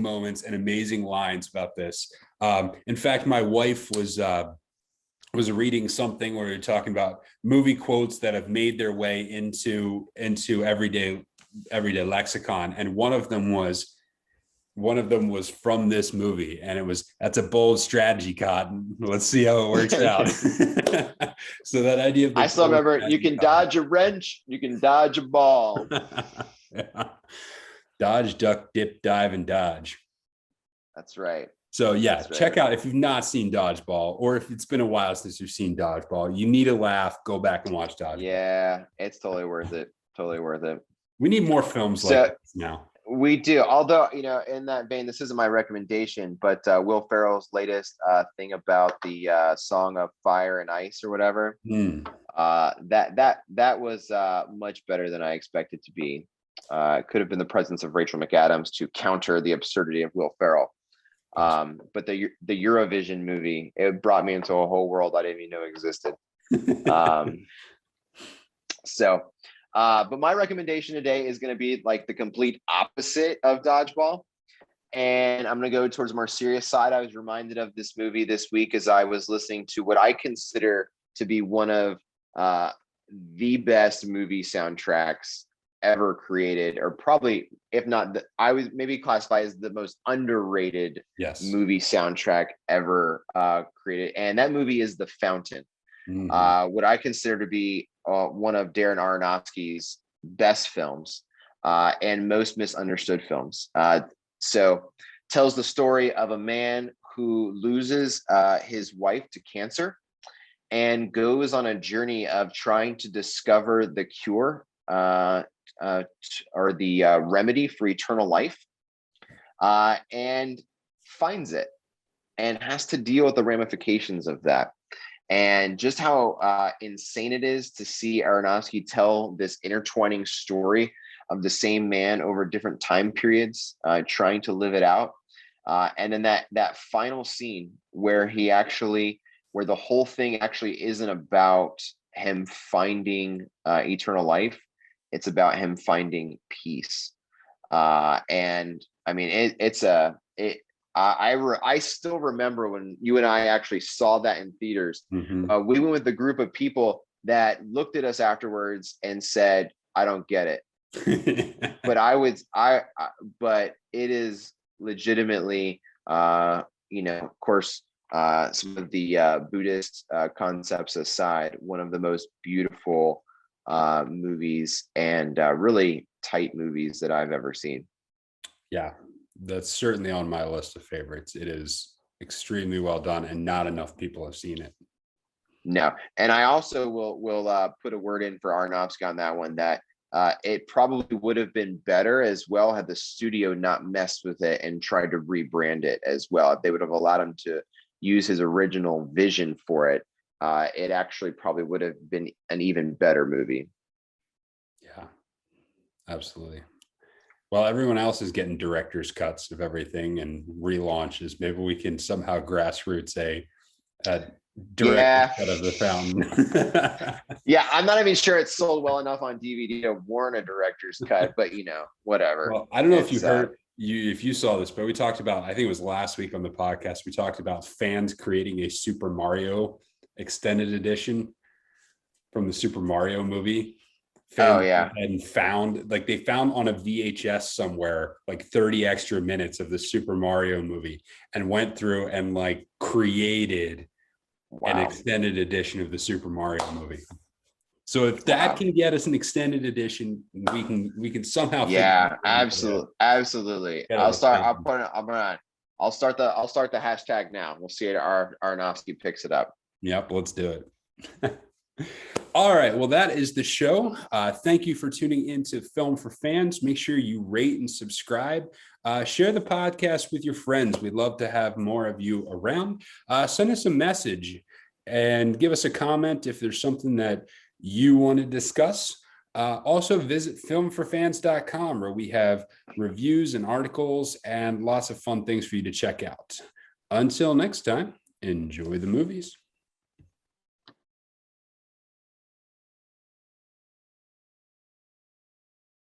moments and amazing lines about this. In fact, my wife was reading something where we were talking about movie quotes that have made their way into everyday lexicon, and one of them was from this movie, and it was, "That's a bold strategy, Cotton. Let's see how it works out." So that idea of, I still remember, you can dodge a wrench, you can dodge a ball. Yeah. Dodge, duck, dip, dive, and dodge. That's right. So check out, if you've not seen Dodgeball, or if it's been a while since you've seen Dodgeball, you need a laugh, go back and watch Dodgeball. Yeah, it's totally worth it. We need more films like this now. We do. Although, in that vein, this isn't my recommendation, but Will Ferrell's latest thing about the Song of Fire and Ice or whatever, that was much better than I expected to be. It could have been the presence of Rachel McAdams to counter the absurdity of Will Ferrell. But the Eurovision movie, it brought me into a whole world I didn't even know existed. But my recommendation today is going to be like the complete opposite of Dodgeball. And I'm going to go towards the more serious side. I was reminded of this movie this week as I was listening to what I consider to be one of the best movie soundtracks ever created, or probably, if not, I would maybe classify as the most underrated movie soundtrack ever created. And that movie is The Fountain. What I consider to be one of Darren Aronofsky's best films and most misunderstood films. So tells the story of a man who loses his wife to cancer and goes on a journey of trying to discover the cure or the remedy for eternal life, and finds it and has to deal with the ramifications of that. And just how insane it is to see Aronofsky tell this intertwining story of the same man over different time periods, trying to live it out. And then that final scene where where the whole thing actually isn't about him finding eternal life. It's about him finding peace. And I mean, I still remember when you and I actually saw that in theaters. We went with a group of people that looked at us afterwards and said, "I don't get it." But it is legitimately, of course, some of the Buddhist concepts aside, one of the most beautiful movies and really tight movies that I've ever seen. Yeah, that's certainly on my list of favorites. It is extremely well done, and not enough people have seen it. No, and I also will put a word in for Aronofsky on that one, that it probably would have been better as well had the studio not messed with it and tried to rebrand it as well. If they would have allowed him to use his original vision for it, it actually probably would have been an even better movie. Yeah, absolutely. Well, everyone else is getting director's cuts of everything and relaunches. Maybe we can somehow grassroots a director's cut of The Fountain. Yeah, I'm not even sure it's sold well enough on DVD to warrant a director's cut, but whatever. Well, I don't know if you heard, if you saw this, but we talked about, I think it was last week on the podcast, we talked about fans creating a Super Mario extended edition from the Super Mario movie. And they found on a VHS somewhere like 30 extra minutes of the Super Mario movie and went through and created an extended edition of the Super Mario movie. So if that Wow. can get us an extended edition, we can somehow figure Yeah, out. absolutely. Gotta I'll start. I'll listen. put it. I'm gonna. I'll start the hashtag now. We'll see if Aronofsky picks it up. Yep, let's do it. All right. Well, that is the show. Thank you for tuning into Film for Fans. Make sure you rate and subscribe. Share the podcast with your friends. We'd love to have more of you around. Send us a message and give us a comment if there's something that you want to discuss. Also, visit filmforfans.com where we have reviews and articles and lots of fun things for you to check out. Until next time, enjoy the movies.